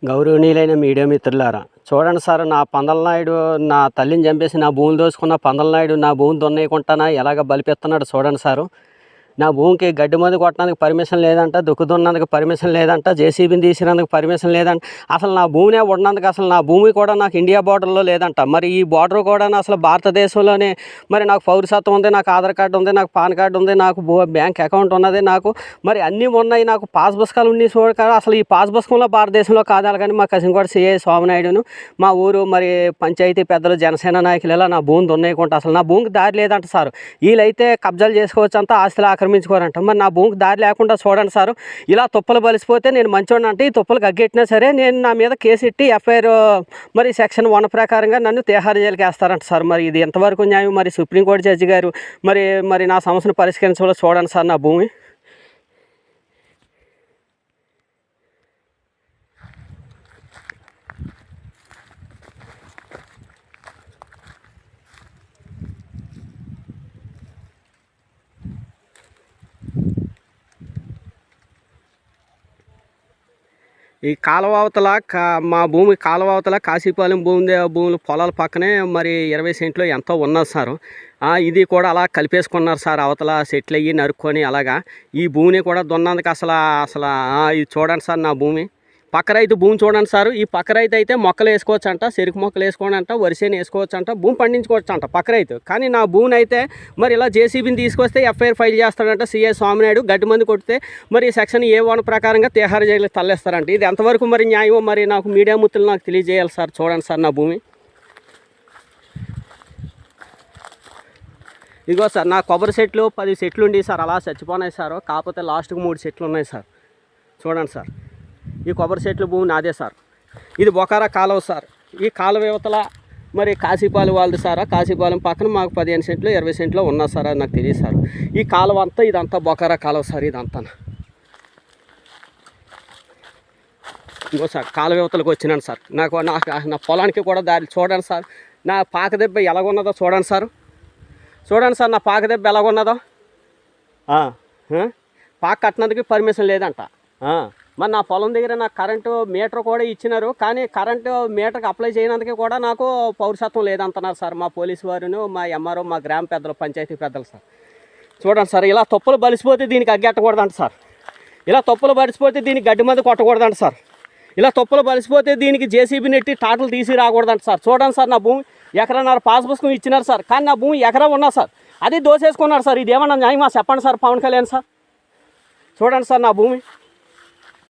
గౌరవనీయులైన మీడియా మిత్రులారా, చూడండి సార్, నా పందలనాయుడు నా తల్లిని చంపేసి నా భూములు దోచుకున్న పందలనాయుడు నా భూమి దున్నేయకుండానా ఎలాగ బలిపెడుతున్నాడు చూడండి సారు. నా భూమికి గడ్డి మందు కొట్టడానికి పర్మిషన్ లేదంట, దుక్కు దున్నందుకు పర్మిషన్ లేదంట, జేసీబీని తీసినందుకు పర్మిషన్ లేదంట. అసలు నా భూమినే ఉన్నందుకు అసలు నా భూమి కూడా నాకు ఇండియా బార్డర్లో లేదంట. మరి ఈ బార్డర్ కూడా అసలు భారతదేశంలోనే మరి నాకు పౌరసత్వం ఉంది, నాకు ఆధార్ కార్డు ఉంది, నాకు పాన్ కార్డు ఉంది, నాకు బ్యాంక్ అకౌంట్ ఉన్నది, నాకు మరి అన్నీ ఉన్నాయి, నాకు పాస్ పుస్తకాలు ఉన్నాయి. చూడక అసలు ఈ పాస్ పుస్తకంలో భారతదేశంలో కాదాలి. కానీ మా కసింకోట సిఐ స్వామినాయుడును మా ఊరు మరి పంచాయతీ పెద్దలు జనసేన నాయకులు ఇలా నా భూమి దున్నేయకుంటా అసలు నా భూమికి దారి లేదంట సార్. వీళ్ళైతే కబ్జాలు చేసుకోవచ్చు అంతా, ఆస్తులు ఆక్రమించుకోరంట. మరి నా భూమికి దారి లేకుండా చూడండి సార్. ఇలా తుప్పలు బలిసిపోతే నేను మంచోడిని అంటే ఈ తుప్పలు గగ్గెట్టినా సరే నేను నా మీద కేసు ఇట్టి ఎఫ్ఐఆర్ మరి సెక్షన్ 1 ప్రకారంగా నన్ను తిహార్ జైలుకి వేస్తారంట సార్. మరి ఇది ఎంతవరకు న్యాయం? మరి సుప్రీంకోర్టు జడ్జి గారు మరి నా సమస్యను పరిష్కరించవలో చూడండి సార్. నా భూమి ఈ కాలువ అవతల మా భూమి కాలువ అవతల కాశీపాలెం భూములు పొలాల పక్కనే మరి 20 సెంట్లు ఎంతో ఉన్నది సార్. ఇది కూడా అలా కలిపేసుకున్నారు సార్. అవతల సెట్లు అయ్యి నరుక్కొని అలాగా ఈ భూమిని కూడా దున్నందుకు అసలు ఇది చూడండి సార్. నా భూమి పక్క రైతు భూమి చూడండి సార్. ఈ పక్క రైతు అయితే మొక్కలు వేసుకోవచ్చు అంట, చెరుకు మొక్కలు వేసుకోండి అంట, వరిసేని వేసుకోవచ్చు అంట, భూమి పండించుకోవచ్చు అంట పక్క రైతు. కానీ నా భూమిని అయితే మరి ఇలా జేసీబీని తీసుకొస్తే ఎఫ్ఐఆర్ ఫైల్ చేస్తాడంట సిఐ స్వామినాయుడు. గడ్డి మంది కొడితే మరి సెక్షన్ A1 ప్రకారంగా తిహార్ జైలు తల్లేస్తారంట. ఇది ఎంతవరకు మరి న్యాయమో మరి నాకు మీడియా మిత్రులు నాకు తెలియజేయాలి సార్. చూడండి సార్ నా భూమి. ఇదిగో సార్, నా కొబ్బరి చెట్లు 10 చెట్లు ఉండి సార్ అలా చచ్చిపోయినాయి సార్. కాకపోతే లాస్ట్కి 3 చెట్లు ఉన్నాయి సార్. చూడండి సార్, ఈ కొబ్బరి చెట్లు భూమి నాదే సార్. ఇది బొకారా కాలువ సార్. ఈ కాలువ యువతల మరి కాశీపాలెం వాళ్ళది సార్. కాశీపాలెం పక్కన మాకు 15 సెంట్లు 20 సెంట్లు ఉన్నా సార్, అది నాకు తెలియదు సార్. ఈ కాలువ అంతా ఇదంతా బొకారా కాలువ సార్. ఇదంతా ఇంకో సార్ కాలువ యువతలకు వచ్చినాను సార్. నా పొలానికి కూడా దారి చూడండి సార్. నా పాక దెబ్బ ఎలాగున్నదో చూడండి సార్. చూడండి సార్, నా పాక దెబ్బ ఎలాగున్నదో. పాక కట్టినందుకు పర్మిషన్ లేదంట. మరి నా పొలం దగ్గర నాకు కరెంటు మీటర్ కూడా ఇచ్చినారు. కానీ కరెంటు మీటర్కి అప్లై చేయనందుకు కూడా నాకు పౌరసత్వం లేదంటున్నారు సార్ మా పోలీసు వారును, మా ఎంఆర్ఓ, మా గ్రామ పెద్దలు, పంచాయతీ పెద్దలు సార్. చూడండి సార్, ఇలా తప్పులు బలిసిపోతే దీనికి అగ్గెట్టకూడదంట సార్. ఇలా తప్పులు బలిసిపోతే దీనికి గడ్డి మంది కొట్టకూడదంట సార్. ఇలా తప్పులు బలిసిపోతే దీనికి జేసీబీ నెట్టి టాటలు తీసి రాకూడదంట సార్. చూడండి సార్, నా భూమి ఎకరన్నర పాస్ పుస్తకం ఇచ్చినారు సార్. కానీ నా భూమి ఎకరా ఉన్నా సార్, అది దోసేసుకున్నారు సార్. ఇది ఏమన్నా న్యాయమా చెప్పండి సార్ పవన్ కళ్యాణ్ సార్. చూడండి సార్ నా భూమి.